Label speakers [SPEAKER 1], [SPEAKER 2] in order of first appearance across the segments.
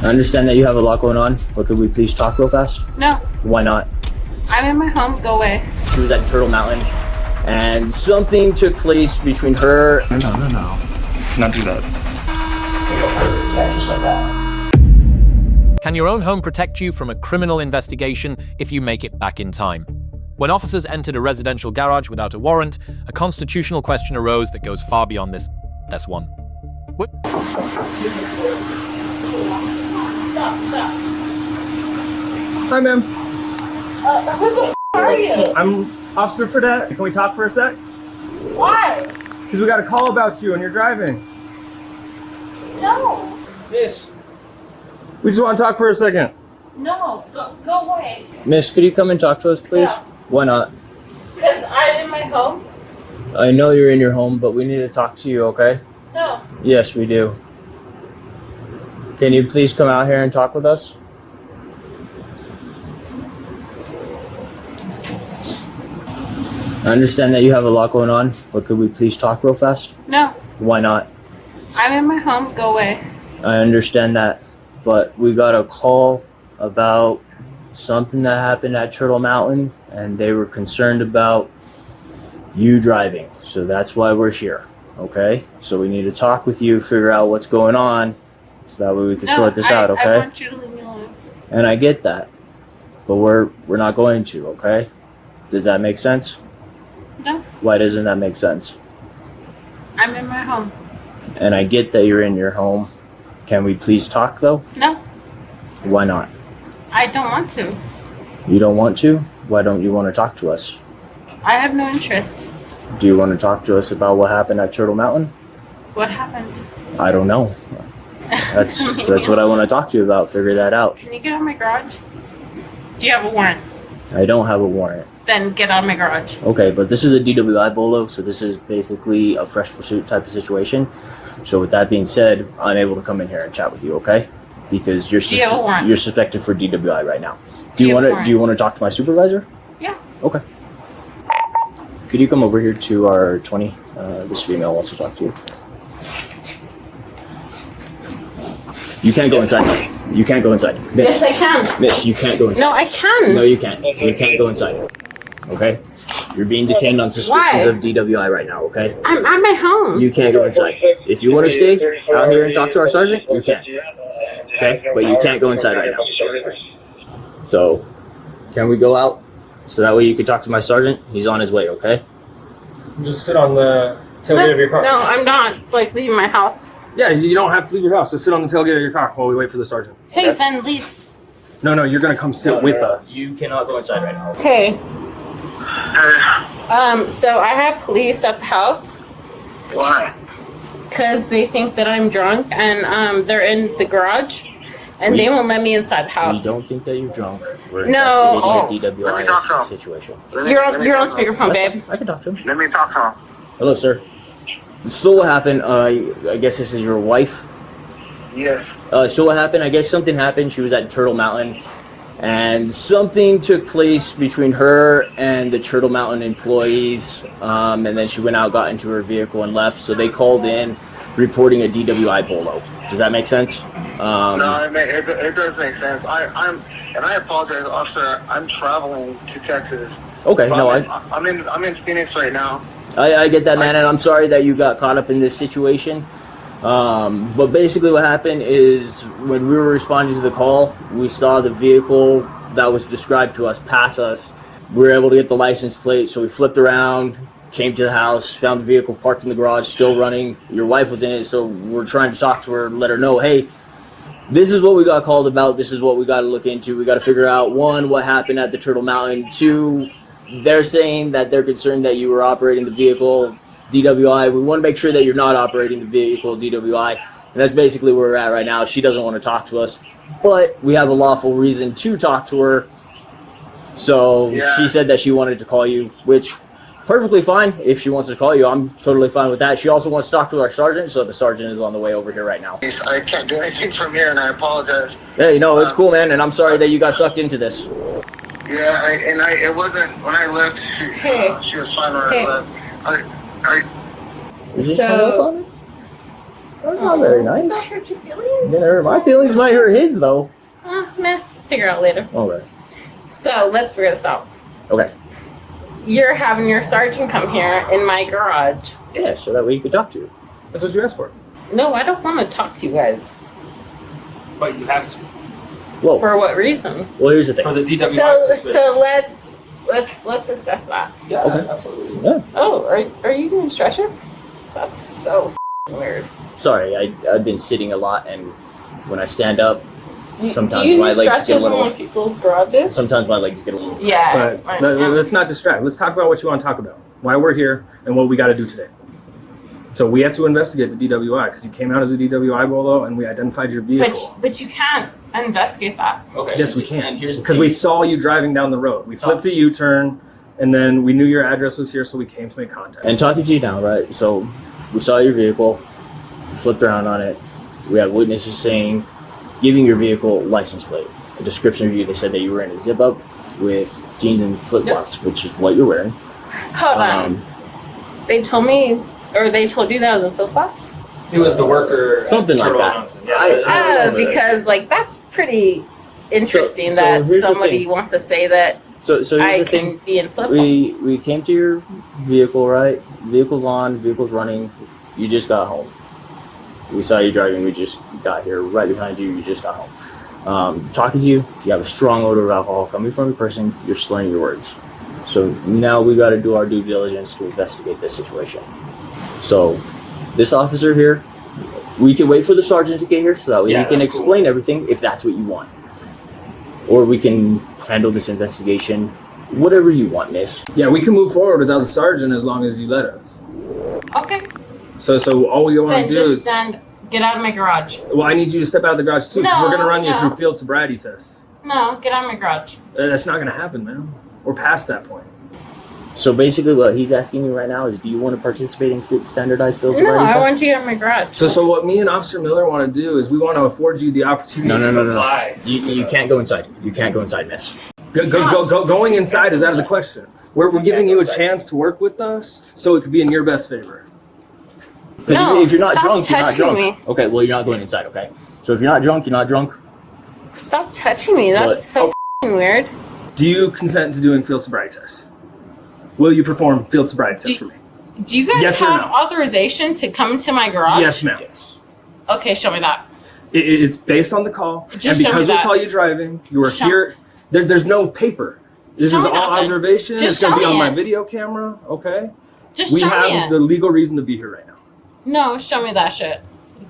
[SPEAKER 1] I understand that you have a lot going on, but could we please talk real fast?
[SPEAKER 2] No.
[SPEAKER 1] Why not?
[SPEAKER 2] I'm in my home. Go away.
[SPEAKER 1] She was at Turtle Mountain, and something took place between her.
[SPEAKER 3] No. Let's not do that.
[SPEAKER 1] Yeah, just like that.
[SPEAKER 4] Can your own home protect you from a criminal investigation if you make it back in time? When officers entered a residential garage without a warrant, a constitutional question arose that goes far beyond this. That's one. What?
[SPEAKER 2] Stop.
[SPEAKER 5] Hi, ma'am.
[SPEAKER 2] Who the f*** are you?
[SPEAKER 5] I'm Officer Fredette. Can we talk for a sec?
[SPEAKER 2] Why?
[SPEAKER 5] Because we got a call about you and you're driving.
[SPEAKER 2] No.
[SPEAKER 1] Miss.
[SPEAKER 5] We just want to talk for a second.
[SPEAKER 2] No. Go away.
[SPEAKER 1] Miss, could you come and talk to us, please?
[SPEAKER 2] No.
[SPEAKER 1] Why not?
[SPEAKER 2] Because I'm in my home.
[SPEAKER 1] I know you're in your home, but we need to talk to you, okay?
[SPEAKER 2] No.
[SPEAKER 1] Yes, we do. Can you please come out here and talk with us? I understand that you have a lot going on, but could we please talk real fast?
[SPEAKER 2] No.
[SPEAKER 1] Why not?
[SPEAKER 2] I'm in my home. Go away.
[SPEAKER 1] I understand that, but we got a call about something that happened at Turtle Mountain, and they were concerned about you driving. So that's why we're here, okay? So we need to talk with you, figure out what's going on, so that way we can sort this out, okay?
[SPEAKER 2] I want you to leave me alone.
[SPEAKER 1] And I get that, but we're not going to, okay? Does that make sense?
[SPEAKER 2] No.
[SPEAKER 1] Why doesn't that make sense?
[SPEAKER 2] I'm in my home.
[SPEAKER 1] And I get that you're in your home. Can we please talk, though?
[SPEAKER 2] No.
[SPEAKER 1] Why not?
[SPEAKER 2] I don't want to.
[SPEAKER 1] You don't want to? Why don't you want to talk to us?
[SPEAKER 2] I have no interest.
[SPEAKER 1] Do you want to talk to us about what happened at Turtle Mountain?
[SPEAKER 2] What happened?
[SPEAKER 1] I don't know. That's what I want to talk to you about. Figure that out.
[SPEAKER 2] Can you get out of my garage? Do you have a warrant?
[SPEAKER 1] I don't have a warrant.
[SPEAKER 2] Then get out of my garage.
[SPEAKER 1] Okay, but this is a DWI Bolo, so this is basically a fresh pursuit type of situation. So with that being said, I'm able to come in here and chat with you, okay? Because you're
[SPEAKER 2] Do you have a warrant?
[SPEAKER 1] you're suspected for DWI right now.
[SPEAKER 2] Do you have a
[SPEAKER 1] Do you want to talk to my supervisor?
[SPEAKER 2] Yeah.
[SPEAKER 1] Okay. Could you come over here to our 20? This female wants to talk to you. You can't go inside though. You can't go inside. Miss,
[SPEAKER 2] Yes, I can.
[SPEAKER 1] Miss, you can't go inside.
[SPEAKER 2] No, I can.
[SPEAKER 1] No, you can't. You can't go inside. Okay? You're being detained on suspicions
[SPEAKER 2] Why?
[SPEAKER 1] of DWI right now, okay?
[SPEAKER 2] I'm at my home.
[SPEAKER 1] You can't go inside. If you want to stay out here and talk to our sergeant, you can. Okay? But you can't go inside right now. So, can we go out? So that way you can talk to my sergeant? He's on his way, okay?
[SPEAKER 5] Just sit on the tailgate of your car.
[SPEAKER 2] No, I'm not like leaving my house.
[SPEAKER 5] Yeah, you don't have to leave your house. Just sit on the tailgate of your car while we wait for the sergeant.
[SPEAKER 2] Hey,
[SPEAKER 1] Okay.
[SPEAKER 2] then leave.
[SPEAKER 5] No, you're gonna come sit with us.
[SPEAKER 1] You cannot go inside right now.
[SPEAKER 2] Hey. So I have police at the house.
[SPEAKER 6] Why?
[SPEAKER 2] Because they think that I'm drunk and they're in the garage and they won't let me inside the
[SPEAKER 1] We
[SPEAKER 2] house.
[SPEAKER 1] don't think that you're drunk. We're
[SPEAKER 2] No.
[SPEAKER 1] investigating
[SPEAKER 6] let me talk to
[SPEAKER 1] a
[SPEAKER 6] him.
[SPEAKER 1] DWI situation.
[SPEAKER 2] You're on speakerphone, babe.
[SPEAKER 1] I can talk to him.
[SPEAKER 6] Let me talk to him.
[SPEAKER 1] Hello, sir. So what happened? I guess this is your wife.
[SPEAKER 6] Yes.
[SPEAKER 1] So what happened? I guess something happened. She was at Turtle Mountain, and something took place between her and the Turtle Mountain employees. And then she went out, got into her vehicle, and left. So they called in, reporting a DWI Bolo. Does that make sense?
[SPEAKER 6] No, it does make sense. I apologize, officer. I'm traveling to Texas.
[SPEAKER 1] Okay.
[SPEAKER 6] So
[SPEAKER 1] No,
[SPEAKER 6] I'm in Phoenix right now.
[SPEAKER 1] I get that, man, and I'm sorry that you got caught up in this situation. But basically what happened is when we were responding to the call, we saw the vehicle that was described to us pass us. We were able to get the license plate, so we flipped around, came to the house, found the vehicle parked in the garage, still running. Your wife was in it, so we're trying to talk to her, let her know, hey, this is what we got called about. This is what we got to look into. We got to figure out, one, what happened at the Turtle Mountain. Two, they're saying that they're concerned that you were operating the vehicle DWI. We want to make sure that you're not operating the vehicle DWI. And that's basically where we're at right now. She doesn't want to talk to us, but we have a lawful reason to talk to her. So
[SPEAKER 6] Yeah.
[SPEAKER 1] she said that she wanted to call you, which perfectly fine. If she wants to call you, I'm totally fine with that. She also wants to talk to our sergeant, so the sergeant is on the way over here right now.
[SPEAKER 6] I can't do anything from here, and I apologize.
[SPEAKER 1] Hey, no, it's cool, man, and I'm sorry that you got sucked into this.
[SPEAKER 6] Yeah, it wasn't when I left.
[SPEAKER 2] Hey.
[SPEAKER 6] She was fine when
[SPEAKER 2] Hey.
[SPEAKER 6] I left.
[SPEAKER 1] Is this
[SPEAKER 2] So-
[SPEAKER 1] hung up on me? That's not very
[SPEAKER 2] Did that
[SPEAKER 1] nice.
[SPEAKER 2] hurt your feelings?
[SPEAKER 1] My feelings might hurt his though.
[SPEAKER 2] Meh. Figure out later.
[SPEAKER 1] Okay.
[SPEAKER 2] So let's figure this out.
[SPEAKER 1] Okay.
[SPEAKER 2] You're having your sergeant come here in my garage.
[SPEAKER 1] Yeah, so that way you could talk to you.
[SPEAKER 5] That's what you asked for.
[SPEAKER 2] No, I don't want to talk to you guys.
[SPEAKER 5] But you have to.
[SPEAKER 1] Whoa.
[SPEAKER 2] For what reason?
[SPEAKER 1] Well, here's the thing.
[SPEAKER 5] For the DWI
[SPEAKER 2] So
[SPEAKER 5] suspicion.
[SPEAKER 2] let's discuss that.
[SPEAKER 5] Yeah,
[SPEAKER 1] Okay.
[SPEAKER 5] absolutely.
[SPEAKER 1] Yeah.
[SPEAKER 2] Oh, are you doing stretches? That's so weird.
[SPEAKER 1] Sorry, I've been sitting a lot, and when I stand up, sometimes
[SPEAKER 2] do you
[SPEAKER 1] my
[SPEAKER 2] do
[SPEAKER 1] legs get a
[SPEAKER 2] stretches
[SPEAKER 1] little.
[SPEAKER 2] in people's garages?
[SPEAKER 1] Sometimes my legs get a little.
[SPEAKER 2] Yeah.
[SPEAKER 5] But let's not distract. Let's talk about what you want to talk about. Why we're here and what we got to do today. So we have to investigate the DWI because you came out as a DWI bolo and we identified your vehicle.
[SPEAKER 2] But you can't investigate that.
[SPEAKER 1] Okay.
[SPEAKER 5] Yes, we can.
[SPEAKER 1] And here's the
[SPEAKER 5] Because
[SPEAKER 1] thing.
[SPEAKER 5] we saw you driving down the road. We flipped a U-turn, and then we knew your address was here, so we came to make contact.
[SPEAKER 1] And talking to you now, right? So we saw your vehicle, we flipped around on it. We have witnesses saying, giving your vehicle license plate. A description of you, they said that you were in a zip up with jeans and flip flops, which is what you're wearing.
[SPEAKER 2] Hold on. They told me, or they told you that I was in flip flops?
[SPEAKER 5] It was the worker.
[SPEAKER 1] Something like that.
[SPEAKER 2] Oh, because like that's pretty interesting
[SPEAKER 1] So
[SPEAKER 2] that
[SPEAKER 1] here's the
[SPEAKER 2] somebody
[SPEAKER 1] thing.
[SPEAKER 2] wants to say that
[SPEAKER 1] So here's
[SPEAKER 2] I
[SPEAKER 1] the
[SPEAKER 2] can
[SPEAKER 1] thing.
[SPEAKER 2] be in flip flops.
[SPEAKER 1] We came to your vehicle, right? Vehicle's on, vehicle's running. You just got home. We saw you driving. We just got here right behind you. You just got home. Talking to you, you have a strong odor of alcohol coming from your person. You're slurring your words. So now we got to do our due diligence to investigate this situation. So this officer here, we can wait for the sergeant to get here so that way he can explain everything if that's what you want. Or we can handle this investigation, whatever you want, miss.
[SPEAKER 5] Yeah, we can move forward without the sergeant as long as you let us.
[SPEAKER 2] Okay.
[SPEAKER 5] So all we want
[SPEAKER 2] Then
[SPEAKER 5] to do
[SPEAKER 2] just
[SPEAKER 5] is...
[SPEAKER 2] get out of my garage.
[SPEAKER 5] Well, I need you to step out of the garage too, because
[SPEAKER 2] No,
[SPEAKER 5] we're going to run you
[SPEAKER 2] no.
[SPEAKER 5] through field sobriety tests.
[SPEAKER 2] No, get out of my garage.
[SPEAKER 5] That's not going to happen, man. We're past that point.
[SPEAKER 1] So basically what he's asking you right now is, do you want to participate in standardized field
[SPEAKER 2] No,
[SPEAKER 1] sobriety
[SPEAKER 2] I
[SPEAKER 1] tests?
[SPEAKER 2] want you to get out of my garage.
[SPEAKER 5] So what me and Officer Miller want to do is we want to afford you the opportunity to apply.
[SPEAKER 1] You can't go inside. You can't go inside, miss.
[SPEAKER 5] Going inside is out of the question. We're giving you a chance to work with us, so it could be in your best favor.
[SPEAKER 1] Because
[SPEAKER 2] No,
[SPEAKER 1] if you're not
[SPEAKER 2] stop
[SPEAKER 1] drunk, you're not
[SPEAKER 2] touching
[SPEAKER 1] drunk.
[SPEAKER 2] me.
[SPEAKER 1] Okay, well, you're not going inside, okay? So if you're not drunk, you're not drunk.
[SPEAKER 2] Stop touching me. That's
[SPEAKER 1] What?
[SPEAKER 2] so f***ing weird.
[SPEAKER 5] Do you consent to doing field sobriety tests? Will you perform field sobriety tests for me?
[SPEAKER 2] Do you guys
[SPEAKER 5] Yes or
[SPEAKER 2] have
[SPEAKER 5] no?
[SPEAKER 2] authorization to come to my garage?
[SPEAKER 5] Yes, ma'am.
[SPEAKER 2] Okay, show me that.
[SPEAKER 5] It's based on the call,
[SPEAKER 2] Just
[SPEAKER 5] and
[SPEAKER 2] show me
[SPEAKER 5] because we
[SPEAKER 2] that.
[SPEAKER 5] saw you driving, you were
[SPEAKER 2] Show-
[SPEAKER 5] here. There's no paper. This
[SPEAKER 2] Show
[SPEAKER 5] is
[SPEAKER 2] me
[SPEAKER 5] all
[SPEAKER 2] that then.
[SPEAKER 5] observation.
[SPEAKER 2] Just
[SPEAKER 5] It's going to
[SPEAKER 2] show
[SPEAKER 5] be on
[SPEAKER 2] me
[SPEAKER 5] my
[SPEAKER 2] it.
[SPEAKER 5] video camera, okay?
[SPEAKER 2] Just
[SPEAKER 5] We
[SPEAKER 2] show
[SPEAKER 5] have
[SPEAKER 2] me it.
[SPEAKER 5] the legal reason to be here right now.
[SPEAKER 2] No, show me that shit.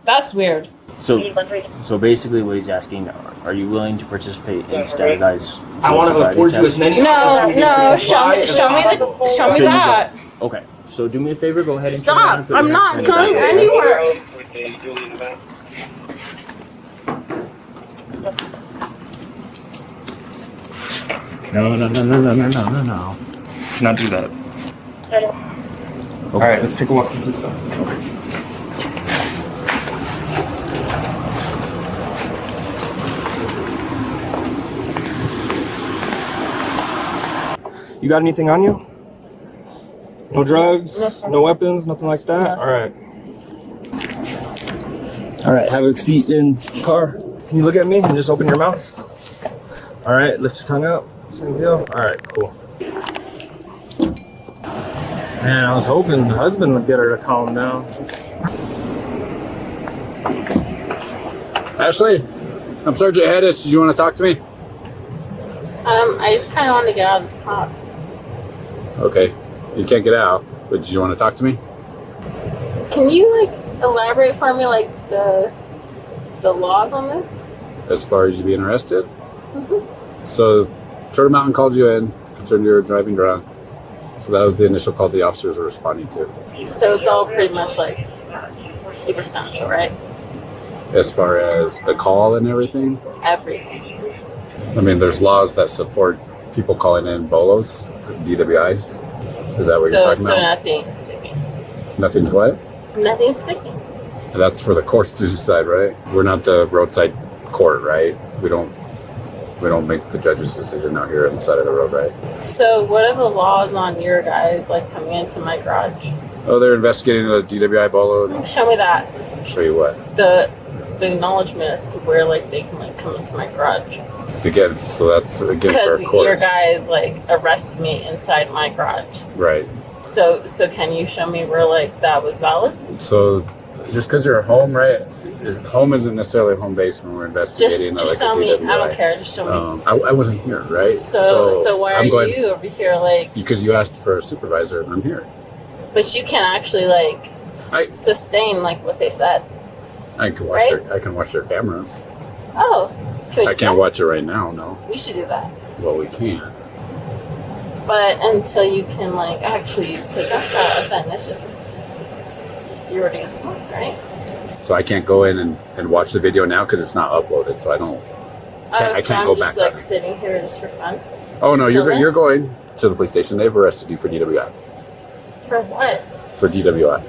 [SPEAKER 2] That's weird.
[SPEAKER 1] So basically what he's asking, are you willing to participate in standardized
[SPEAKER 5] I
[SPEAKER 1] field
[SPEAKER 5] want to
[SPEAKER 1] sobriety
[SPEAKER 5] afford you as
[SPEAKER 1] tests?
[SPEAKER 5] many
[SPEAKER 2] No,
[SPEAKER 5] opportunities
[SPEAKER 2] no,
[SPEAKER 5] to
[SPEAKER 2] show
[SPEAKER 5] apply
[SPEAKER 2] me,
[SPEAKER 5] as
[SPEAKER 2] show me,
[SPEAKER 5] possible.
[SPEAKER 2] show me
[SPEAKER 1] So you
[SPEAKER 2] that.
[SPEAKER 1] Okay, so do me a favor, go ahead and turn around and
[SPEAKER 2] Stop!
[SPEAKER 1] put
[SPEAKER 2] I'm
[SPEAKER 1] your
[SPEAKER 2] not
[SPEAKER 1] hand in
[SPEAKER 2] going
[SPEAKER 1] the back.
[SPEAKER 2] anywhere.
[SPEAKER 1] No.
[SPEAKER 3] Let's not do that. All right, let's take a walk through this stuff.
[SPEAKER 5] You got anything on you? No drugs? No weapons? Nothing like that?
[SPEAKER 2] No,
[SPEAKER 5] All right. All right, have a seat in the car. Can you look at me and just open your mouth? All right, lift your tongue out. Same deal. All right, cool. Man, I was hoping the husband would get her to calm down.
[SPEAKER 7] Ashley, I'm Sergeant Hedis. Did you want to talk to me?
[SPEAKER 2] I just kind of want to get out of this car.
[SPEAKER 7] Okay. You can't get out, but did you want to talk to me?
[SPEAKER 2] Can you like elaborate for me like the laws on this?
[SPEAKER 7] As far as you being arrested? Mm-hmm. So, Turtle Mountain called you in, concerned you were driving drunk. So that was the initial call the officers were responding to.
[SPEAKER 2] So it's all pretty much like super central, right?
[SPEAKER 7] As far as the call and everything,
[SPEAKER 2] Everything.
[SPEAKER 7] I mean, there's laws that support people calling in bolos, DWIs. Is that what you're talking
[SPEAKER 2] So
[SPEAKER 7] about?
[SPEAKER 2] nothing's sticking.
[SPEAKER 7] Nothing's what?
[SPEAKER 2] Nothing's sticking.
[SPEAKER 7] That's for the courts to decide, right? We're not the roadside court, right? We don't make the judge's decision out here on the side of the road, right?
[SPEAKER 2] So what are the laws on your guys like coming into my garage?
[SPEAKER 7] Oh, they're investigating a DWI bolo.
[SPEAKER 2] Show me that.
[SPEAKER 7] Show you what?
[SPEAKER 2] The acknowledgement as to where like they can like come into my garage.
[SPEAKER 7] Again, so that's again for
[SPEAKER 2] Because
[SPEAKER 7] a court.
[SPEAKER 2] your guys like arrested me inside my garage.
[SPEAKER 7] Right.
[SPEAKER 2] So can you show me where like that was valid?
[SPEAKER 7] So just because you're home, right? Home isn't necessarily home base when we're investigating.
[SPEAKER 2] Just show me. I don't care. Just show me.
[SPEAKER 7] I wasn't here, right?
[SPEAKER 2] So why are you over here like?
[SPEAKER 7] Because you asked for a supervisor, and I'm here.
[SPEAKER 2] But you can actually like sustain like what they said.
[SPEAKER 7] I can watch
[SPEAKER 2] Right?
[SPEAKER 7] I can watch their cameras.
[SPEAKER 2] Oh, could
[SPEAKER 7] I can't watch it right now. No.
[SPEAKER 2] We should do that.
[SPEAKER 7] Well, we can.
[SPEAKER 2] But until you can like actually present that, then it's just you're already get smoked, right?
[SPEAKER 7] So I can't go in and watch the video now because it's not uploaded. So I can't
[SPEAKER 2] So I'm
[SPEAKER 7] go
[SPEAKER 2] just
[SPEAKER 7] back.
[SPEAKER 2] like sitting here just for fun.
[SPEAKER 7] Oh no,
[SPEAKER 2] Till then?
[SPEAKER 7] you're going to the police station. They've arrested you for DWI.
[SPEAKER 2] For what?
[SPEAKER 7] For DWI.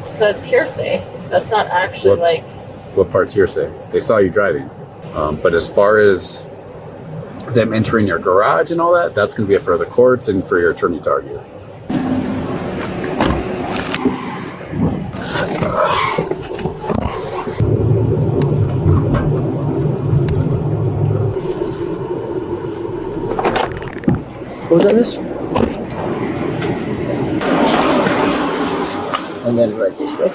[SPEAKER 2] So it's hearsay. That's not actually
[SPEAKER 7] What? What part's hearsay? They saw you driving. But as far as them entering your garage and all that, that's going to be for the courts and for your attorney to argue.
[SPEAKER 1] What was that, miss? And then right this way.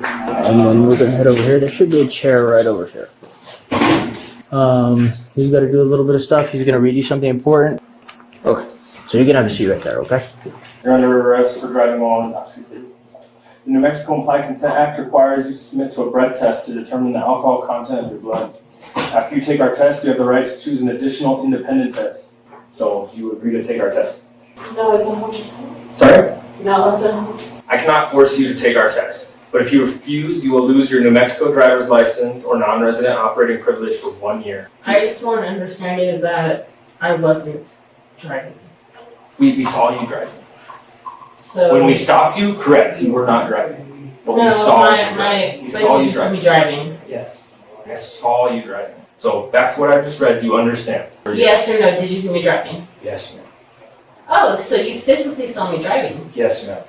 [SPEAKER 1] And then we're gonna head over here. There should be a chair right over here. He's got to do a little bit of stuff. He's gonna read you something important. Okay, so you can have a seat right there, okay?
[SPEAKER 5] You're under arrest for driving while intoxicated. The New Mexico Implied Consent Act requires you to submit to a breath test to determine the alcohol content of your blood. After you take our test, you have the right to choose an additional independent test. So, do you agree to take our test?
[SPEAKER 2] No, it's not.
[SPEAKER 5] Sorry?
[SPEAKER 2] No, it's not.
[SPEAKER 5] I cannot force you to take our test, but if you refuse, you will lose your New Mexico driver's license or non-resident operating privilege for 1 year.
[SPEAKER 2] I just want an understanding that I wasn't driving.
[SPEAKER 5] We saw you driving.
[SPEAKER 2] So
[SPEAKER 5] When we stopped you, correct, you were not driving. But we
[SPEAKER 2] no,
[SPEAKER 5] saw
[SPEAKER 2] my
[SPEAKER 5] you driving.
[SPEAKER 2] my
[SPEAKER 5] We saw you
[SPEAKER 2] used to
[SPEAKER 5] driving.
[SPEAKER 2] be driving.
[SPEAKER 5] I saw you driving. So back to what I just read, do you understand?
[SPEAKER 2] Yes or no? Did you see me driving?
[SPEAKER 5] Yes, ma'am.
[SPEAKER 2] Oh, so you physically saw me driving?
[SPEAKER 5] Yes, ma'am.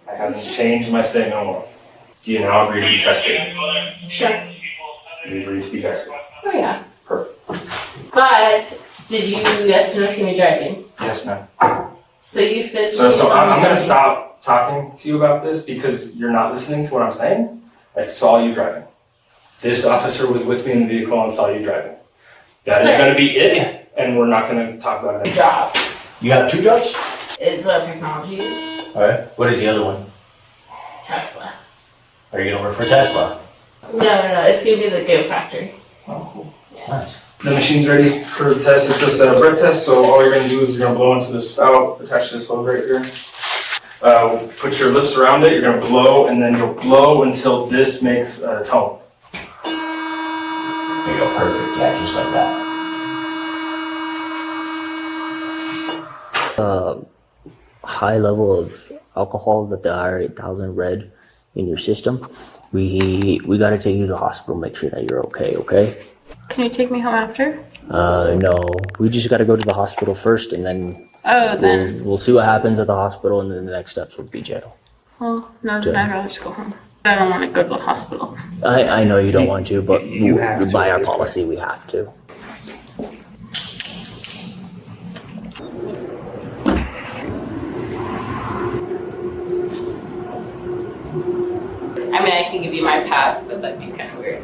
[SPEAKER 5] I haven't changed my statement once. Do you now agree to be tested?
[SPEAKER 2] Sure.
[SPEAKER 5] You agree to be tested?
[SPEAKER 2] Oh yeah.
[SPEAKER 5] Perfect.
[SPEAKER 2] But did you yes or no see me driving?
[SPEAKER 5] Yes, ma'am.
[SPEAKER 2] So you physically
[SPEAKER 5] So
[SPEAKER 2] saw me
[SPEAKER 5] I'm
[SPEAKER 2] driving?
[SPEAKER 5] gonna stop talking to you about this because you're not listening to what I'm saying. I saw you driving. This officer was with me in the vehicle and saw you driving. That is
[SPEAKER 2] Sir.
[SPEAKER 5] gonna be it, and we're not gonna talk about it.
[SPEAKER 2] Jobs.
[SPEAKER 3] You got 2 jobs?
[SPEAKER 2] It's Technologies,
[SPEAKER 3] Alright. What is the other one?
[SPEAKER 2] Tesla.
[SPEAKER 3] Are you gonna work for Tesla?
[SPEAKER 2] No. It's gonna be the Go factory.
[SPEAKER 5] Oh, cool.
[SPEAKER 3] Nice.
[SPEAKER 5] The machine's ready for the test. It's just a breath test, so all you're gonna do is you're gonna blow into this spout attached to this hose right here. Put your lips around it, you're gonna blow, and then you'll blow until this makes a tone.
[SPEAKER 3] There you go, perfect. Yeah, just like that.
[SPEAKER 1] High level of alcohol that the IR8000 read in your system. We got to take you to the hospital. Make sure that you're okay. Okay?
[SPEAKER 2] Can you take me home after?
[SPEAKER 1] No. We just got to go to the hospital first, and then
[SPEAKER 2] Oh, then.
[SPEAKER 1] we'll see what happens at the hospital, and then the next steps would be jail.
[SPEAKER 2] Well, no, then I'd rather just go home. I don't want to go to the hospital.
[SPEAKER 1] I know you don't want to, but
[SPEAKER 5] You have to
[SPEAKER 1] by
[SPEAKER 5] at
[SPEAKER 1] our
[SPEAKER 5] this point.
[SPEAKER 1] policy, we have to.
[SPEAKER 2] I mean, I can give you my pass, but that'd be kind of weird.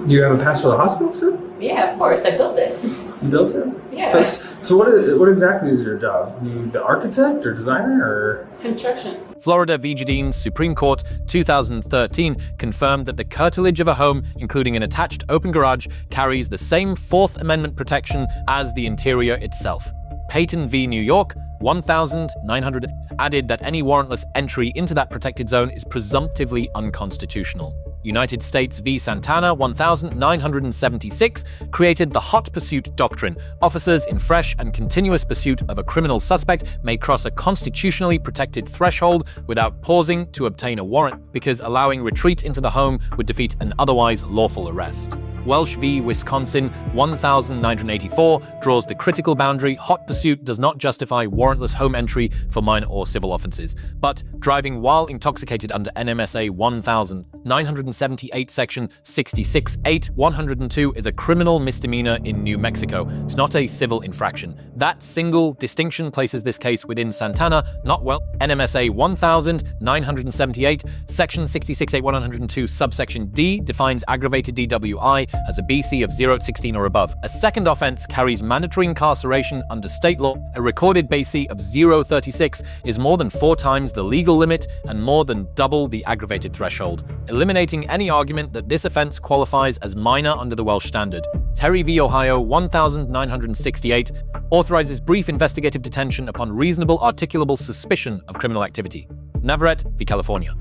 [SPEAKER 5] Do you have a pass for the hospital, sir?
[SPEAKER 2] Yeah, of course. I built it.
[SPEAKER 5] You built it?
[SPEAKER 2] Yeah.
[SPEAKER 5] So what exactly is your job? You the architect or designer or?
[SPEAKER 2] Construction.
[SPEAKER 4] Florida v. Jardine Supreme Court 2013 confirmed that the curtilage of a home, including an attached open garage, carries the same Fourth Amendment protection as the interior itself. Payton v. New York 1900 added that any warrantless entry into that protected zone is presumptively unconstitutional. United States v. Santana 1976 created the hot pursuit doctrine. Officers in fresh and continuous pursuit of a criminal suspect may cross a constitutionally protected threshold without pausing to obtain a warrant, because allowing retreat into the home would defeat an otherwise lawful arrest. Welsh v. Wisconsin 1984 draws the critical boundary. Hot pursuit does not justify warrantless home entry for minor or civil offenses, but driving while intoxicated under NMSA 1978 section 66(8) 102 is a criminal misdemeanor in New Mexico. It's not a civil infraction. That single distinction places this case within Santana, not well. NMSA 1978 section 66(8) 102 subsection D defines aggravated DWI as a BC of 0 to 16 or above. A second offense carries mandatory incarceration under state law. A recorded BC of 0.36 is more than 4 times the legal limit and more than double the aggravated threshold, eliminating any argument that this offense qualifies as minor under the Welsh standard. Terry v. Ohio 1968 authorizes brief investigative detention upon reasonable articulable suspicion of criminal activity. Navarrete v. California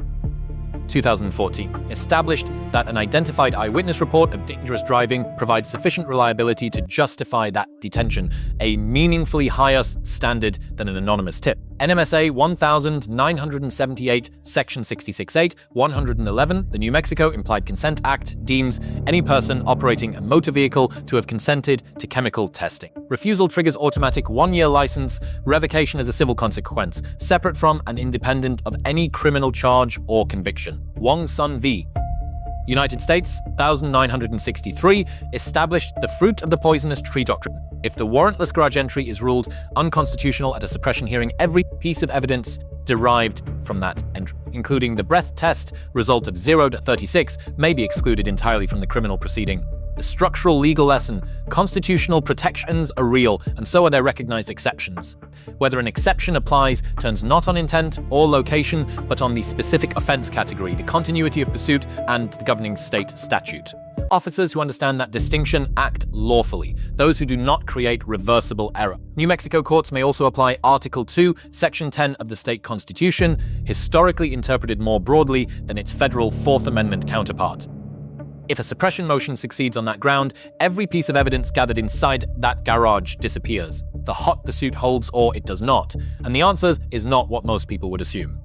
[SPEAKER 4] 2014 established that an identified eyewitness report of dangerous driving provides sufficient reliability to justify that detention, a meaningfully higher standard than an anonymous tip. NMSA 1978 section 66(8) 111, the New Mexico Implied Consent Act, deems any person operating a motor vehicle to have consented to chemical testing. Refusal triggers automatic 1-year license revocation as a civil consequence, separate from and independent of any criminal charge or conviction. Wong Sun v. United States 1963 established the fruit of the poisonous tree doctrine. If the warrantless garage entry is ruled unconstitutional at a suppression hearing, every piece of evidence derived from that entry, including the breath test result of 0 to 36, may be excluded entirely from the criminal proceeding. The structural legal lesson: constitutional protections are real, and so are their recognized exceptions. Whether an exception applies turns not on intent or location, but on the specific offense category, the continuity of pursuit, and the governing state statute. Officers who understand that distinction act lawfully. Those who do not create reversible error. New Mexico courts may also apply Article 2, Section 10 of the state constitution, historically interpreted more broadly than its federal Fourth Amendment counterpart. If a suppression motion succeeds on that ground, every piece of evidence gathered inside that garage disappears. The hot pursuit holds or it does not, and the answer is not what most people would assume.